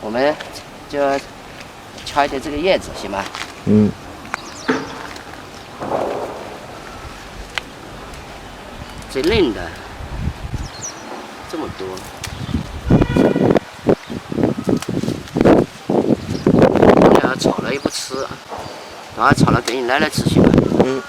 我们就敲一点这个叶子，行吗？嗯。最嫩的，这么多。你要炒了也不吃，等下炒了给你奶奶吃行吗？嗯。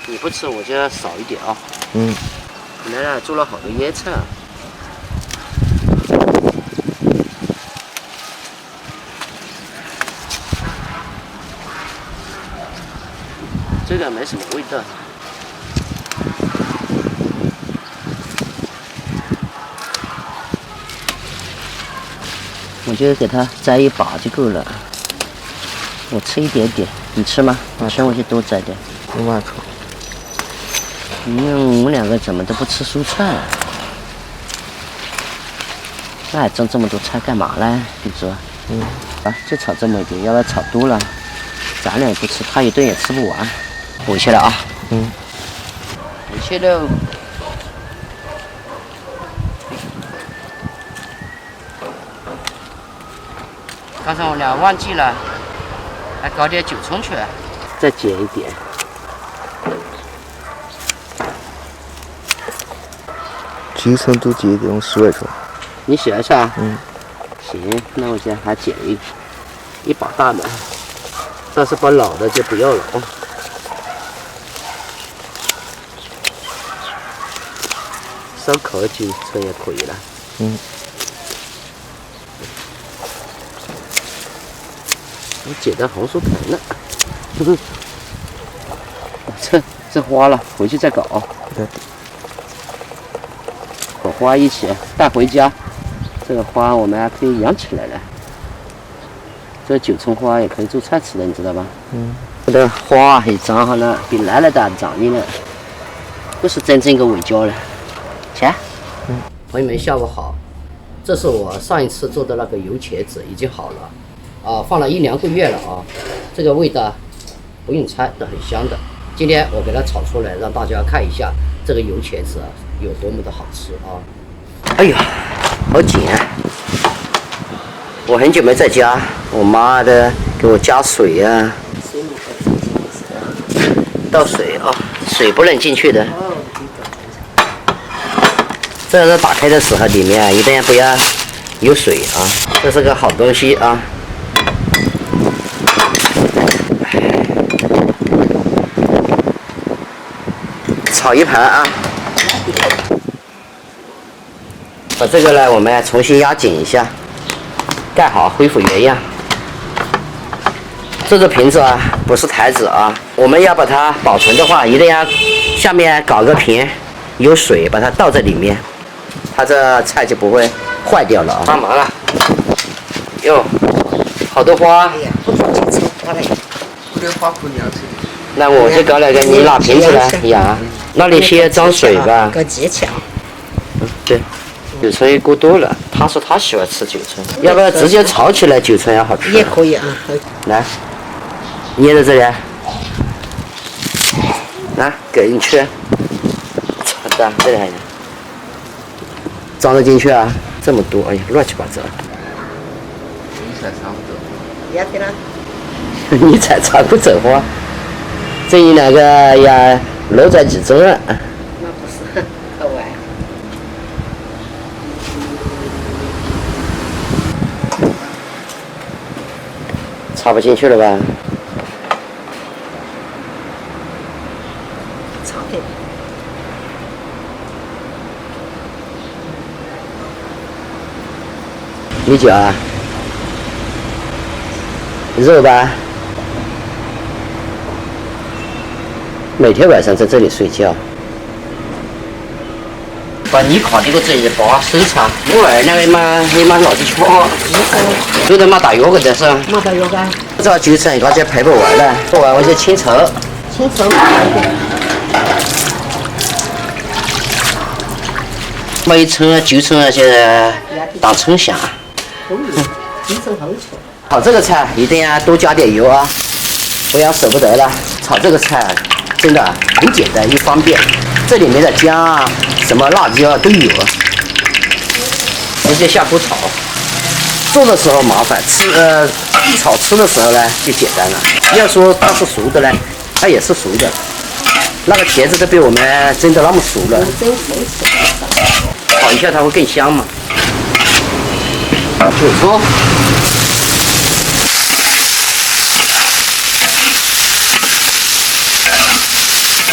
你不吃我就要少一点啊。嗯。奶奶做了好多椰菜啊。这个没什么味道。我觉得给它摘一把就够了。我吃一点点，你吃吗？我吃我就多摘点。我口。我们两个怎么都不吃蔬菜啊？那还种这么多菜干嘛呢？你说？啊，就炒这么一点，要不然炒多了，咱俩也不吃，他一顿也吃不完。回去了啊。回去喽。刚才我俩忘记了，还搞点韭葱去，再剪一点。9层都剪一点，我10块钱。你喜欢吃啊？行，那我现在还剪一把大的，但是把老的就不要了啊。烧烤9层也可以了。我剪的红薯藤了。这花了，回去再搞。对。和花一起带回家，这个花我们还可以养起来了。这9层花也可以做菜吃的，你知道吧？这个花也长好了，比奶奶的长的呢，不是真正一个尾胶了。切。朋友们，下午好。这是我上一次做的那个油茄子，已经好了，啊，放了1、2个月了啊，这个味道不用猜都很香的。今天我给它炒出来，让大家看一下这个油茄子有多么的好吃啊！哎呀，好紧啊！我很久没在家，我妈的给我加水啊，倒水啊，水不能进去的。这个打开的时候，里面一定不要有水啊，这是个好东西啊。炒一盘啊，把这个呢，我们重新压紧一下，盖好，恢复原样。这个瓶子啊，不是台子啊，我们要把它保存的话，一定要下面搞个瓶，有水把它倒在里面，它这菜就不会坏掉了啊。帮忙了，哟，好多花。哎呀，不多几层花嘞，不得花姑娘吃。那我就搞了个，你拿瓶子来养。那里先装水吧。搞技巧。对，9层也过多了。他说他喜欢吃9层，要不要直接炒起来9层要好吃？也可以啊。来，捏在这里。来，给你吃。操蛋，这里还有。装得进去啊？这么多，哎呀，乱七八糟。你才差不多。要得了。你才差不走花。这一两个呀，漏在几中了。那不是，好玩。插不进去了吧？插的。米酒啊？肉吧？每天晚上在这里睡觉。把你烤的个这一包收藏，我儿那个嘛，你妈老子吃，有的嘛大药个的是。马大药干。这9层大家赔不完了，不完我就清筹。清筹。每一层9层那些当葱香。9层好吃。炒这个菜一定要多加点油啊，不要舍不得了。炒这个菜真的很简单又方便，这里面的姜啊、什么辣椒都有。直接下锅炒。做的时候麻烦，炒吃的时候呢就简单了。要说它是熟的呢，它也是熟的。那个茄子都被我们蒸得那么熟了，炒一下它会更香嘛。韭葱，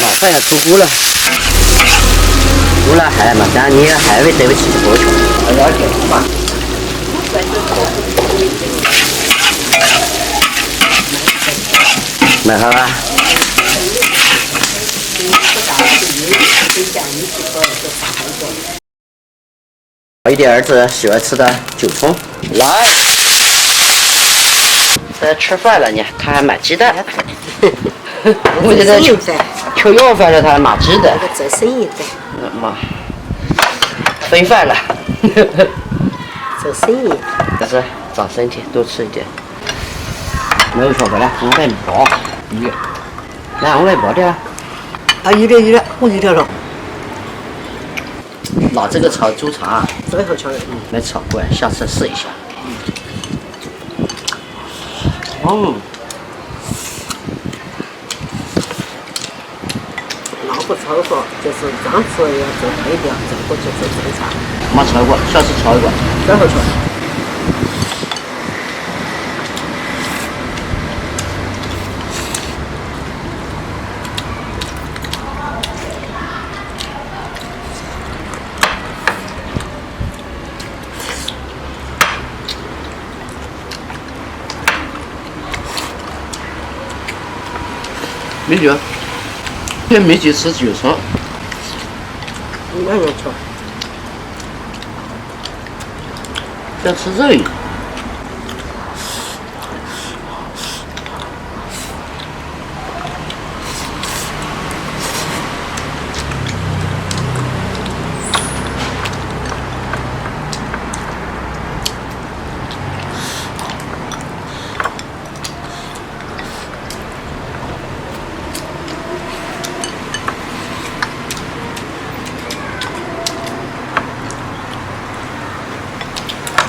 马上要出锅了。出了还嘛，但你还会对不起多久？还要点嘛。买好了。一点儿子喜欢吃的韭葱，来。在吃饭了呢，他还买鸡蛋。我觉得吃要饭了，他还买鸡蛋。做生意的。妈，肥饭了。做生意。但是长身体，多吃一点。没有错过来，我给你包。来，我给你包的。啊，有的，我有点了。拿这个炒猪肠，最后炒的。没炒过，下次试一下。那不炒过，就是刚吃要做对调，这个就是正常。没炒过，下次炒一个。最后炒。美女，也没去吃韭葱。两样吃。想吃肉。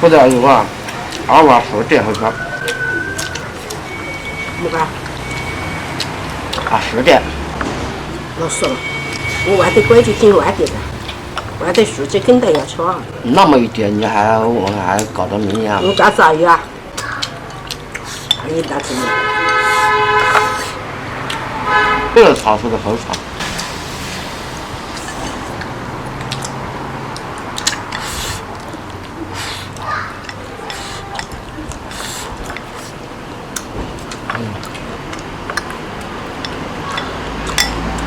不然的话，2碗10点好像。没吧？啊，10点。老实了，我外头管就挺晚点的，外头数据肯定要吃啊。那么一点，我还搞到明年。我干啥呀？你打什么？这个炒出的好炒。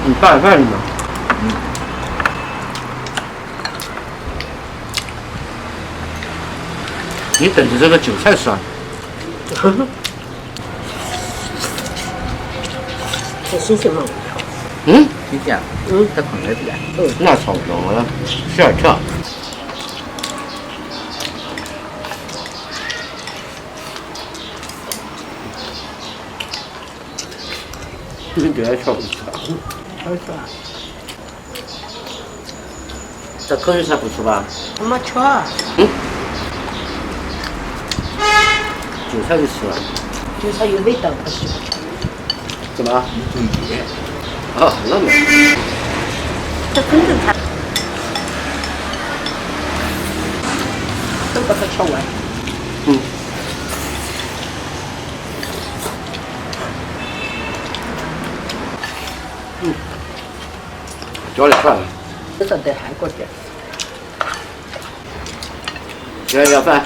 你拌饭呢？你等着这个韭菜酸。太新鲜了。新鲜。在旁边边。那差不多，我要吓一跳。你别吃不吃。好吃啊！这口水菜不吃吧？我没吃啊。韭菜就吃了。韭菜有味道，他喜欢吃。怎么？哦，那么。这真正菜。都把它吃完。家里饭。这个得韩国点。要饭。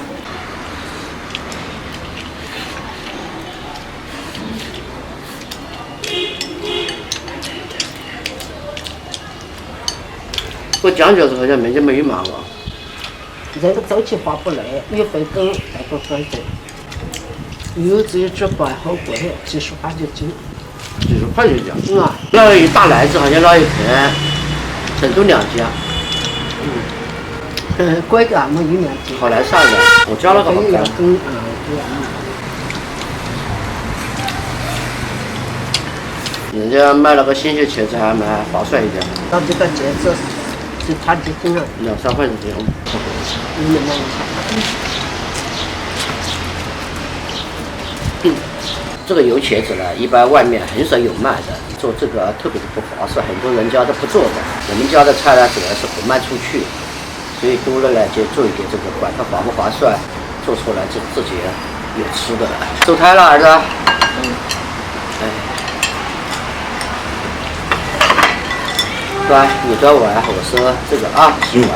我酱饺子好像没这么一码了。这个周期划不来，你回跟再不分的。有自己煮不好贵，几十块就斤。几十块就斤。那一大篮子好像那一盆，成都2斤。贵个俺们1两斤。好难上的，我加了个好干。人家卖那个新鲜茄子还蛮划算一点。那这个茄子是差几斤了2、3块钱这样。你们那个这个油茄子呢，一般外面很少有卖的，做这个特别的不划算，很多人家都不做的。我们家的菜呢，主要是不卖出去，所以多了呢就做一点这个，管它划不划算，做出来自己有吃的了。收摊了，儿子。哎，端你端碗，我说这个啊，洗碗。